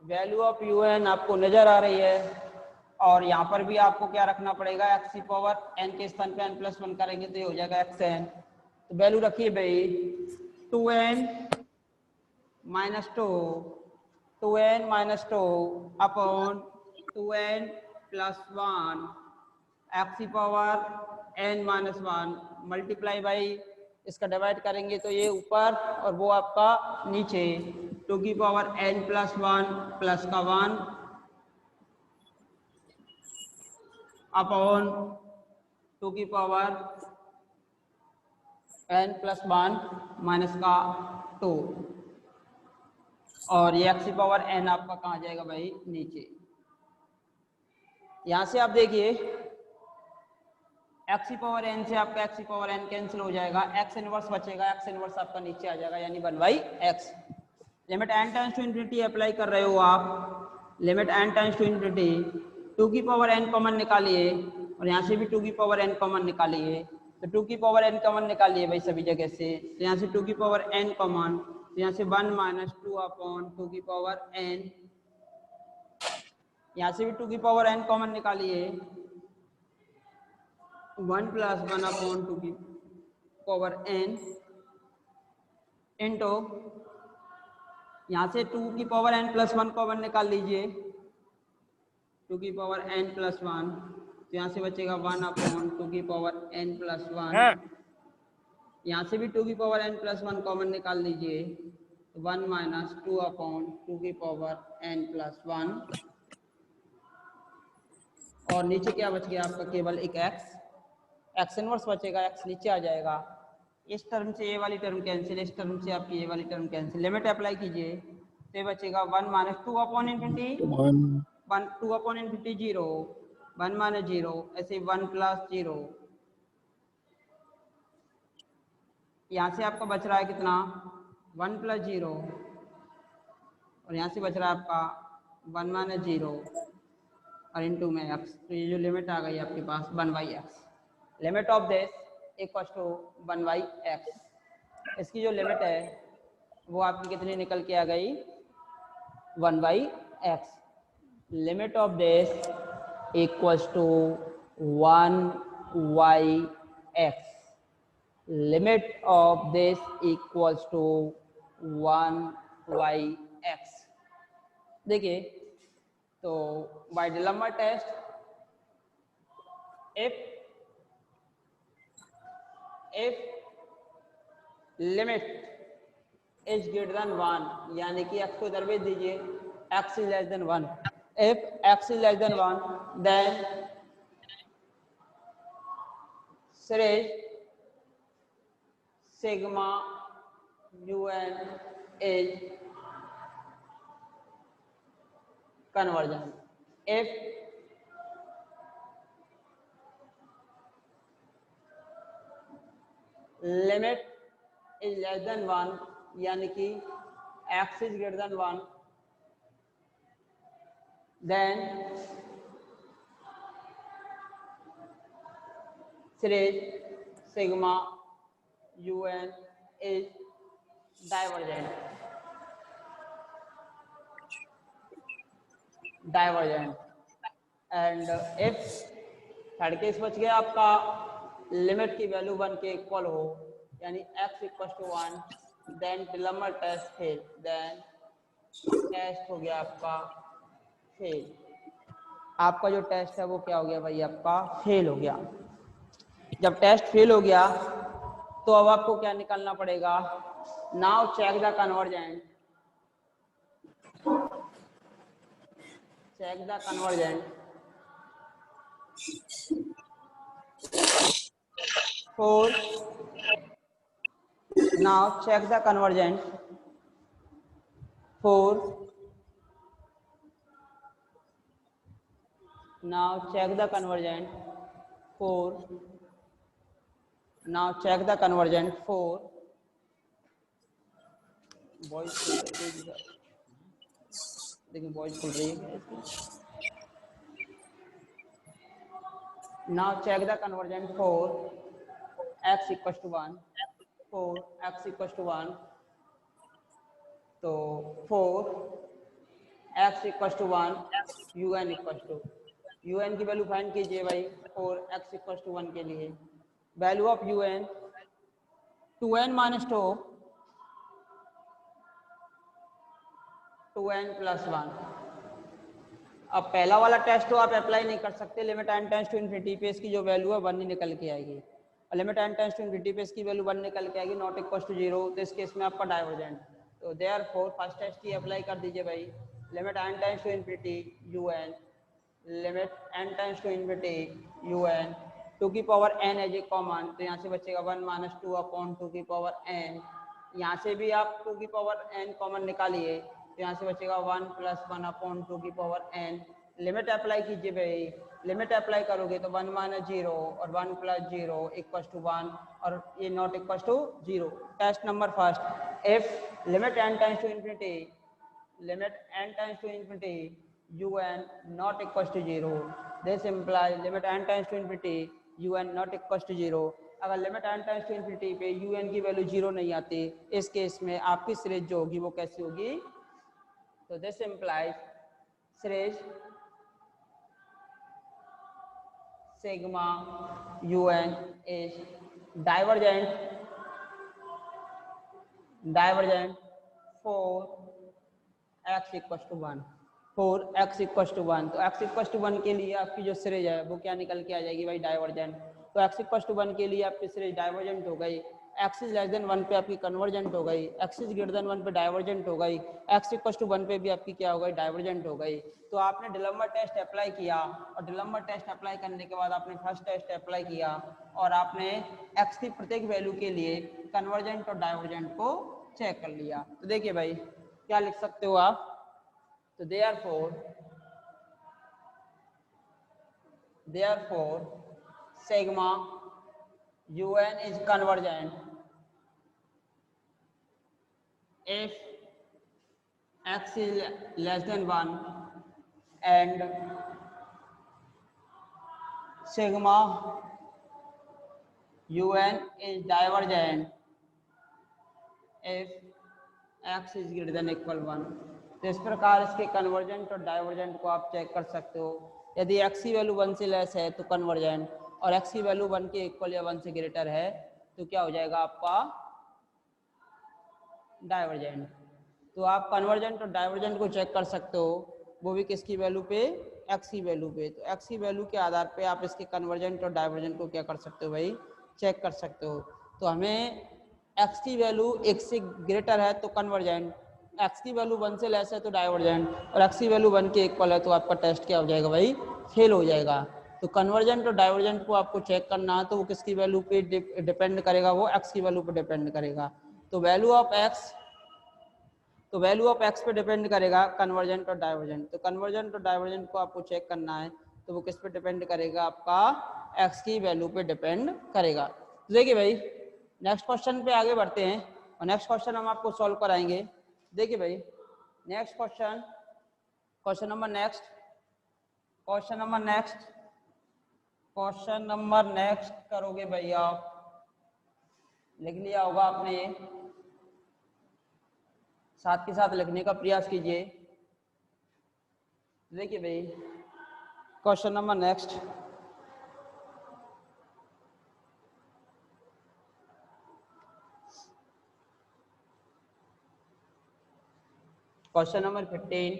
value of un आपको नजर आ रही है और यहाँ पर भी आपको क्या रखना पड़ेगा x पावर n के स्थान पे n + 1 करेंगे तो ये हो जाएगा xn। तो वैल्यू रखिए भाई 2n - 2 2n - 2 upon 2n + 1 x power n - 1 multiply by इसका डिवाइड करेंगे तो ये ऊपर और वो आपका नीचे 2 की पावर n + 1 प्लस का 1 अपॉन 2 की पावर n + 1 माइनस का 2 और ये x पावर n आपका कहाँ जाएगा भाई नीचे। यहां से आप देखिए x पावर n से आपका x पावर n कैंसिल हो जाएगा, x इनवर्स बचेगा, x इनवर्स आपका नीचे आ जाएगा यानी 1/x। Limit n tends to infinity apply कर रहे हो आप, limit n tends to infinity 2 की पावर n कॉमन निकालिए और यहाँ से भी 2 की पावर n कॉमन निकालिए। तो 2 की पावर n कॉमन निकालिए भाई सभी जगह से, तो यहाँ से 2 की पावर n कॉमन, तो यहाँ से 1 - 2 अपॉन 2 की पावर n, यहाँ से भी 2 की पावर n कॉमन निकालिए 1 + 1 अपॉन 2 की पावर n इंटू यहाँ से 2 की पावर n + 1 कॉमन निकाल लीजिए 2 की पावर n + 1, तो यहाँ से बचेगा 1 अपॉन 2 की पावर n + 1। यहाँ से भी 2 की पावर n + 1 कॉमन निकाल लीजिए 1 - 2 अपॉन 2 की पावर n + 1 और नीचे क्या बच गया आपका केवल एक x इनवर्स बचेगा, x नीचे आ जाएगा। इस टर्म से ये वाली टर्म कैंसिल, इस टर्म से आपकी ये वाली टर्म कैंसिल, लिमिट अप्लाई कीजिए तो बचेगा 1 - 2 अपॉन इन्फिनिटी 1 2 अपॉन इन्फिनिटी 0 1 - 0 ऐसे 1 + 0। यहाँ से आपका बच रहा है कितना 1 + 0 और यहाँ से बच रहा है आपका 1 - 0 और इनटू में एक्स, तो ये जो लिमिट आ गई आपके पास 1/x, limit of this equal to 1/x। इसकी जो लिमिट है वो आपकी कितनी निकल के आ गई 1/x। Limit of this equals to 1/x। Limit of this equals to 1/x। देखिए तो by D'Alembert test if limit is greater than 1, यानी कि x को इधर भेज दीजिए, x is less than 1। If x is less than 1 then series sigma un is convergent। if limit is less than 1, यानी कि x is greater than 1, then series sigma un is divergent। And if third case बच गया आपका लिमिट की वैल्यू 1 के इक्वल हो, यानी x equal to 1, then D'Alembert test fail, then test हो गया आपका फेल। आपका जो टेस्ट है वो क्या हो गया भाई, आपका फेल हो गया। जब टेस्ट फेल हो गया तो अब आपको क्या निकालना पड़ेगा, now check the convergent, check the convergent for now check the convergent for now check the convergent for now check the convergent for voice देखिए वॉइस खुल रही है इसकी। now check the convergent for x equals to 1, for x equals to 1, तो for x equals to 1 un equals to, un की वैल्यू फाइंड कीजिए भाई for x equals to 1 के लिए। Value of un 2n minus 2n plus 1। अब पहला वाला टेस्ट तो आप अप्लाई नहीं कर सकते, limit n tends to infinity पे इसकी जो वैल्यू है 1 ही निकल के आएगी, और limit n tends to infinity पे इसकी वैल्यू 1 निकल के आएगी, नॉट इक्वल टू 0। तो इस केस में आपका डाइवर्जेंट, तो देयरफॉर फर्स्ट टेस्ट ही अप्लाई कर दीजिए भाई, limit n tends to infinity un, limit n tends to infinity un, 2 की power n as a common, तो यहाँ से बचेगा 1 माइनस 2 अपॉन 2 की पावर n। यहाँ से भी आप 2 की पावर n कॉमन निकालिए, तो यहाँ से बचेगा 1 प्लस 1 अपॉन 2 की पावर n। लिमिट अप्लाई कीजिए भाई, लिमिट अप्लाई करोगे तो 1 माइनस 0 और 1 प्लस 0 इक्वल टू 1, और ये not equal to 0। Test number first, if limit n tends to infinity, limit n tends to infinity un not equals to 0, this implies limit n tends to infinity un not equals to 0। अगर limit n tends to infinity पे un की वैल्यू 0 नहीं आती, इस केस में आपकी सीरीज जो होगी वो कैसी होगी, तो this implies series sigma un is divergent for x equals to 1, for x equals to 1। तो x equals to 1 के लिए आपकी जो सीरीज है वो क्या निकल के आ जाएगी भाई, डाइवर्जेंट। तो x equals to 1 के लिए आपकी सीरीज डाइवर्जेंट हो गई, x इज लेस देन 1 पे आपकी कन्वर्जेंट हो गई, x इज ग्रेटर देन 1 पे डाइवर्जेंट हो गई, x इक्वल्स टू 1 पे भी आपकी क्या हो गई, डाइवर्जेंट हो गई। तो आपने डिलेम्मा टेस्ट अप्लाई किया, और डिलेम्मा टेस्ट अप्लाई करने के बाद आपने फर्स्ट टेस्ट अप्लाई किया, और आपने x की प्रत्येक वैल्यू के लिए कन्वर्जेंट और डाइवर्जेंट को चेक कर लिया। तो देखिए भाई क्या लिख सकते हो आप, तो therefore sigma un is convergent if x is less than 1 and sigma UN is divergent if x is greater than equal 1। तो इस प्रकार इसके कन्वर्जेंट और डाइवर्जेंट को आप चेक कर सकते हो। यदि x की वैल्यू 1 से लेस है तो कन्वर्जेंट, और x की वैल्यू 1 के इक्वल या 1 से ग्रेटर है तो क्या हो जाएगा आपका डाइवर्जेंट। तो आप कन्वर्जेंट और डाइवर्जेंट को चेक कर सकते हो, वो भी किसकी वैल्यू पे, x की वैल्यू पे। तो x की वैल्यू के आधार पे आप इसके कन्वर्जेंट और डाइवर्जेंट को क्या कर सकते हो भाई, चेक कर सकते हो। तो हमें x की वैल्यू 1 से ग्रेटर है तो कन्वर्जेंट, x की वैल्यू 1 से लेस है तो डाइवर्जेंट, और x की वैल्यू 1 के इक्वल है तो आपका टेस्ट क्या हो जाएगा भाई, फेल हो जाएगा। तो कन्वर्जेंट और डाइवर्जेंट को आपको चेक करना है तो वो किसकी वैल्यू पे डिपेंड करेगा, वो x की वैल्यू पे डिपेंड करेगा। तो वैल्यू ऑफ x पे डिपेंड करेगा कन्वर्जेंट और डाइवर्जेंट। तो कन्वर्जेंट और डाइवर्जेंट को आपको चेक करना है तो वो किस पे डिपेंड करेगा, आपका x की वैल्यू पे डिपेंड करेगा। तो देखिए भाई नेक्स्ट क्वेश्चन पे आगे बढ़ते हैं, और नेक्स्ट क्वेश्चन हम आपको सॉल्व कराएंगे। देखिए भाई नेक्स्ट क्वेश्चन नंबर नेक्स्ट करोगे भाई आप, लिख लिया होगा आपने, साथ के साथ लिखने का प्रयास कीजिए। देखिए भाई question number next, question number 15,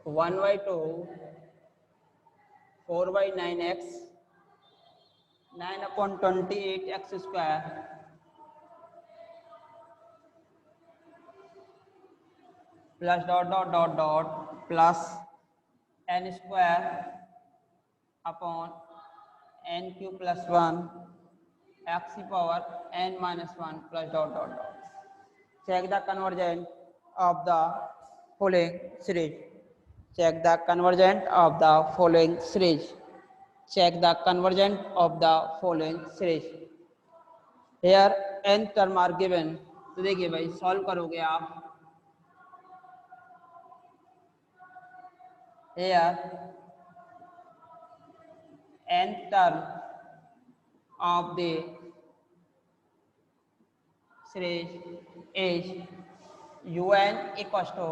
1/2 4/9x 9/28x square plus dot plus n square upon n cube plus 1 x की power n minus 1 plus dot. Check the convergent of the following series. Check the convergent of the following series. Check the convergent of the following series. Here n term are given. तो देखिए भाई सॉल्व करोगे आप, here n term of the series is un equals to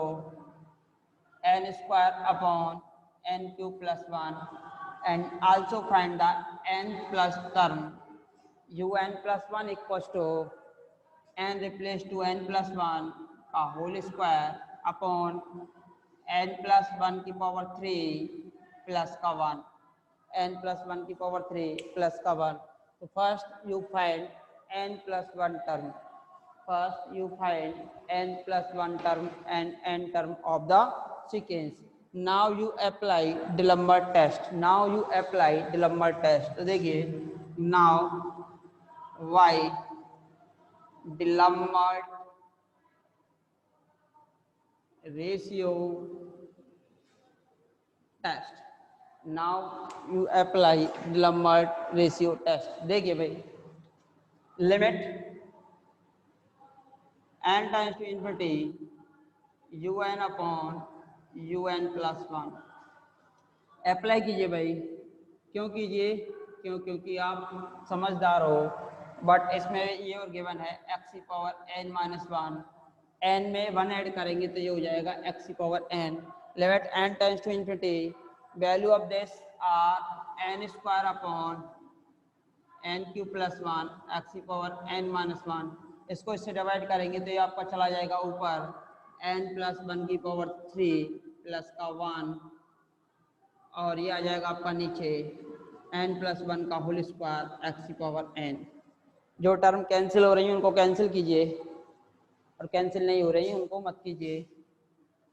n square upon n cube plus 1, and also find the n plus term un plus 1 equals to n replace to n plus 1 का whole square upon n plus 1 की power 3 plus का 1, n plus 1 की power 3 plus का 1। तो first you find n plus 1 term, n plus 1 term and n term of the sequence. Now you apply D'Alembert test. तो देखिए now y D'Alembert ratio test। Now you apply D'Alembert ratio test। देखिए भाई limit n times to infinity un upon un plus 1 apply कीजिए भाई। क्यों कीजिए, क्योंकि आप समझदार हो, बट इसमें ये और गिवन है x की पावर n माइनस 1, n में 1 ऐड करेंगे तो ये हो जाएगा x की power n। Limit n tends to infinity, value of this are n square upon n cube plus 1 x की पावर n माइनस 1। इसको इससे डिवाइड करेंगे तो ये आपका चला जाएगा ऊपर n प्लस 1 की पावर 3 प्लस का 1, और ये आ जाएगा आपका नीचे n प्लस 1 का होल स्क्वायर x की पावर n। जो टर्म कैंसिल हो रही है उनको कैंसिल कीजिए, और कैंसिल नहीं हो रही है उनको मत कीजिए।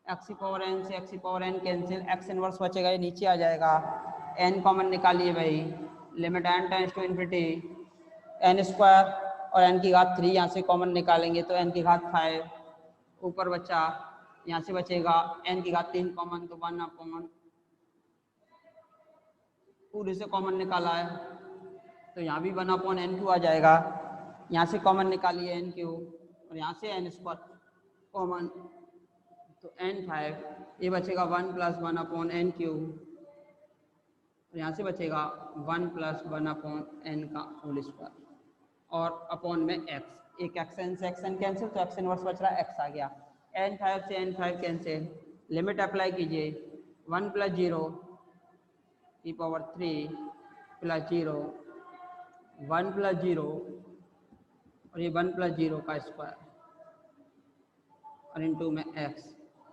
x की पावर n से x की power n cancel, x inverse बचेगा, ये नीचे आ जाएगा। n कॉमन निकालिए भाई, limit n tends to infinity n square और n की घात 3 यहाँ से कॉमन निकालेंगे तो n की घात 5 ऊपर बचा, यहाँ से बचेगा n की घात 3 कॉमन तो 1 अपॉन पूरे से कॉमन निकाला है तो यहाँ भी 1 अपॉन n क्यू आ जाएगा। यहाँ से कॉमन निकालिए n क्यू, और यहाँ से n स्क्वायर कॉमन तो n 5, ये बचेगा 1 प्लस 1 अपॉन n क्यू और यहाँ से बचेगा 1 + 1/n का होल स्क्वायर और अपॉन में x, एक एक्सन से एक्सन कैंसिल, तो एक्स इनवर्स बच रहा है x आ गया। n5 से n5 कैंसिल, लिमिट अप्लाई कीजिए 1 + 0 e⁻³ + 0 1 + 0 और ये 1 + 0 का स्क्वायर और इनटू में x,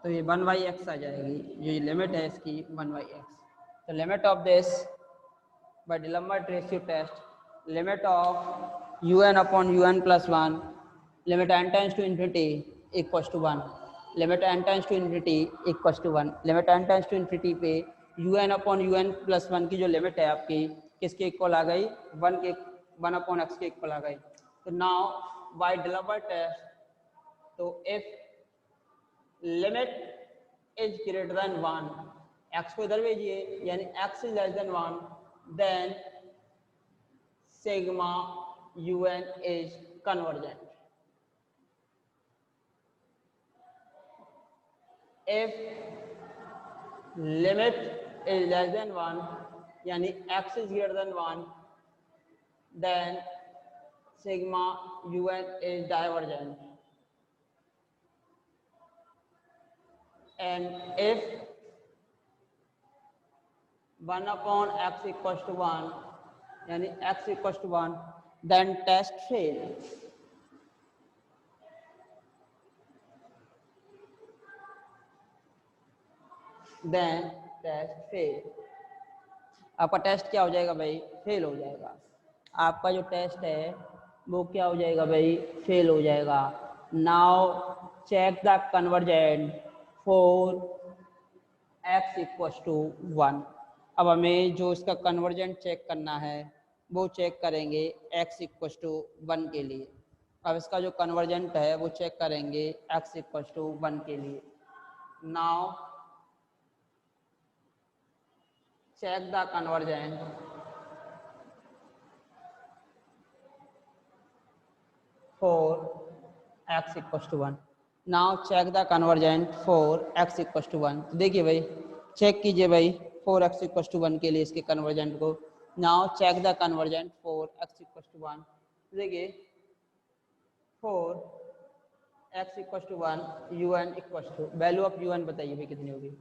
तो ये 1/x आ जाएगी, जो लिमिट है इसकी 1/x। तो limit of this by D'Alembert ratio test, limit of un/un + 1, limit n tends to infinity equals to 1, limit n tends to infinity equals to 1, limit n tends to infinity पे un/un + 1 की जो लिमिट है आपकी किसके इक्वल आ गई, 1/x के इक्वल आ गई। तो नाउ बाय D'Alembert टेस्ट, तो if limit is greater than 1, x को इधर भेजिए, यानी x is less than 1, then sigma un is convergent. If limit is less than 1, यानी x is greater than 1, then sigma un is divergent. And if 1/x equals to 1, यानी x equals to 1, then test fail. Then test fail. आपका टेस्ट क्या हो जाएगा भाई, फेल हो जाएगा। आपका जो टेस्ट है वो क्या हो जाएगा भाई, फेल हो जाएगा। Now check the convergent for x equals to 1। अब हमें जो इसका कन्वर्जेंट चेक करना है वो चेक करेंगे x इक्वल्स टू 1 के लिए। अब इसका जो कन्वर्जेंट है वो चेक करेंगे x इक्वल्स टू 1 के लिए। Now check the convergent for x equals to 1। now check the convergent for x equals to 1। तो देखिए भाई चेक कीजिए भाई for x equals to 1 के लिए इसके कन्वर्जेंट को। now check the convergent for x equals to 1। देखिए for x equals to 1 un equals to, value of un बताइए भाई कितनी होगी।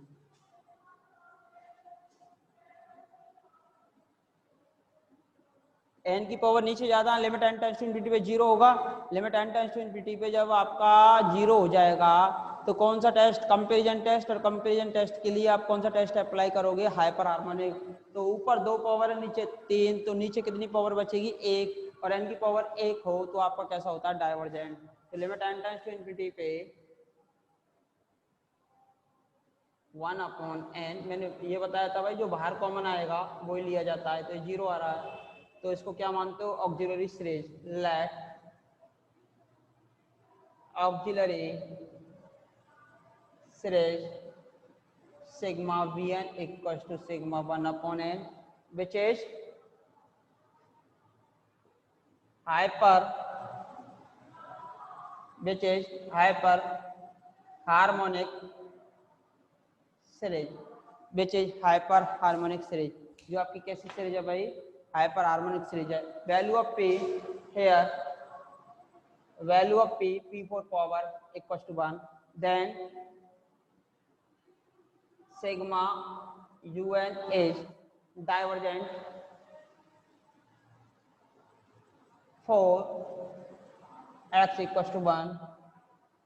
n की पावर नीचे ज्यादा, limit n tends to infinity पे 0 होगा। Limit n tends to infinity पे जब आपका 0 हो जाएगा तो कौन सा टेस्ट, कंपैरिजन टेस्ट, और कंपैरिजन टेस्ट के लिए आप कौन सा टेस्ट अप्लाई करोगे, हाइपर हार्मोनिक। तो ऊपर 2 पावर है, नीचे 3, तो नीचे कितनी पावर बचेगी 1, और n की पावर 1 हो तो आपका कैसा होता है, डाइवर्जेंट। तो limit n tends to infinity पे 1/n, मैंने ये बताया था भाई जो बाहर कॉमन आएगा वो ही लिया जाता है। तो 0 आ रहा है तो इसको क्या मानते हो, auxiliary series. Let auxiliary series sigma vn equals to sigma 1/n which is hyper harmonic series, which is hyper harmonic series. जो आपकी कैसी सीरीज है भाई, हाइपर हार्मोनिक सीरीज है। Value of p here, value of p for power equals to 1, then sigma un is divergent for x equals to 1,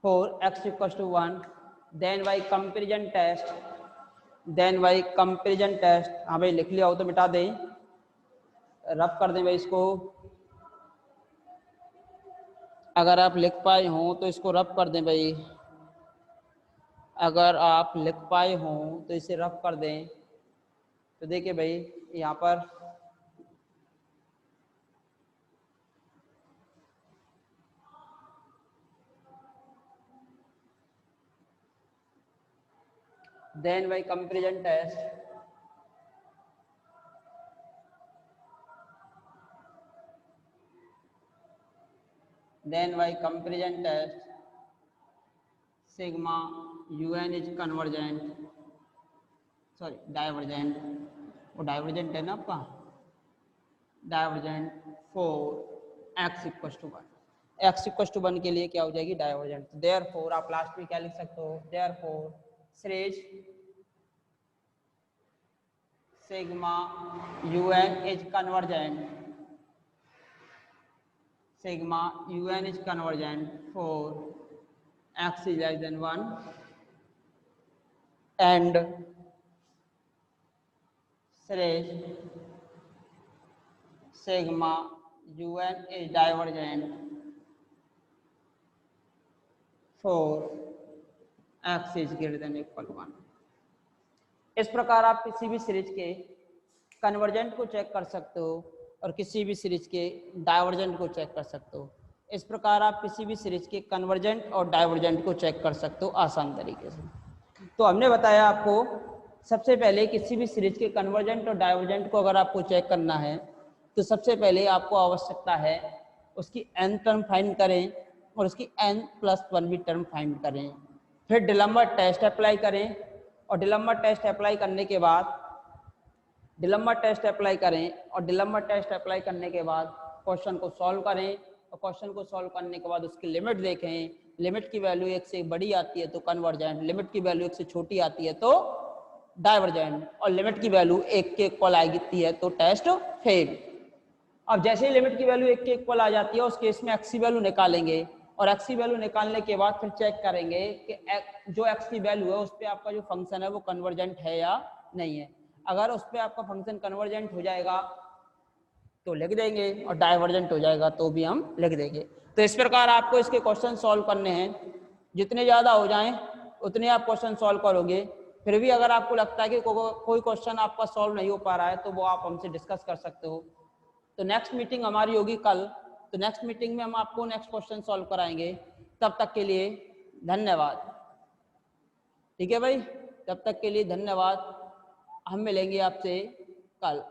for x equals to 1, then by comparison test, then by comparison test. हाँ भाई लिख लिया हो तो मिटा दें, रब कर दें भाई इसको, अगर आप लिख पाए हो तो इसको रब कर दें भाई, अगर आप लिख पाए हो तो इसे रब कर दें। तो देखिए भाई यहाँ पर then by comparison test, then by comparison test sigma un is convergent, sorry divergent, वो डाइवर्जेंट है ना आपका, divergent for x equal to 1, x equal to 1 के लिए क्या हो जाएगी डाइवर्जेंट। देयरफॉर आप लास्ट में क्या लिख सकते हो, therefore series sigma un is convergent, sigma un is convergent for x is less than 1 and slash sigma un is divergent for x is greater than equal 1। इस प्रकार आप किसी भी सीरीज के कन्वर्जेंट को चेक कर सकते हो और किसी भी सीरीज के डाइवर्जेंट को चेक कर सकते हो। इस प्रकार आप किसी भी सीरीज के कन्वर्जेंट और डाइवर्जेंट को चेक कर सकते हो आसान तरीके से। तो हमने बताया आपको सबसे पहले किसी भी सीरीज के कन्वर्जेंट और डाइवर्जेंट को अगर आपको चेक करना है तो सबसे पहले आपको आवश्यकता है उसकी n टर्म फाइंड करें और उसकी n+1 भी टर्म फाइंड करें, फिर डिलम्बर टेस्ट अप्लाई करें और डिलम्बर टेस्ट अप्लाई करने के बाद डिलम्बर टेस्ट अप्लाई करने के बाद क्वेश्चन को सॉल्व करें और क्वेश्चन को सॉल्व करने के बाद उसकी लिमिट देखें, लिमिट की वैल्यू 1 से बड़ी आती है तो कन्वर्जेंट, लिमिट की वैल्यू 1 से छोटी आती है तो डाइवर्जेंट और लिमिट की वैल्यू 1 के इक्वल आती है तो टेस्ट फेल। अब जैसे ही लिमिट की वैल्यू 1 के इक्वल आ जाती है उस केस में x की वैल्यू निकालेंगे और x की वैल्यू निकालने के बाद फिर चेक करेंगे कि जो x की वैल्यू है उस पर आपका जो फंक्शन है वो कन्वर्जेंट है या नहीं है। अगर उस पर आपका फंक्शन कन्वर्जेंट हो जाएगा तो लिख देंगे और डाइवर्जेंट हो जाएगा तो भी हम लिख देंगे। तो इस प्रकार आपको इसके क्वेश्चन सॉल्व करने हैं, जितने ज़्यादा हो जाएं उतने आप क्वेश्चन सॉल्व करोगे। फिर भी अगर आपको लगता है कि कोई क्वेश्चन आपका सॉल्व नहीं हो पा रहा है तो वो आप हमसे डिस्कस कर सकते हो। तो नेक्स्ट मीटिंग हमारी होगी कल, तो नेक्स्ट मीटिंग में हम आपको नेक्स्ट क्वेश्चन सॉल्व कराएंगे। तब तक के लिए धन्यवाद। ठीक है भाई, तब तक के लिए धन्यवाद। हम मिलेंगे आपसे कल।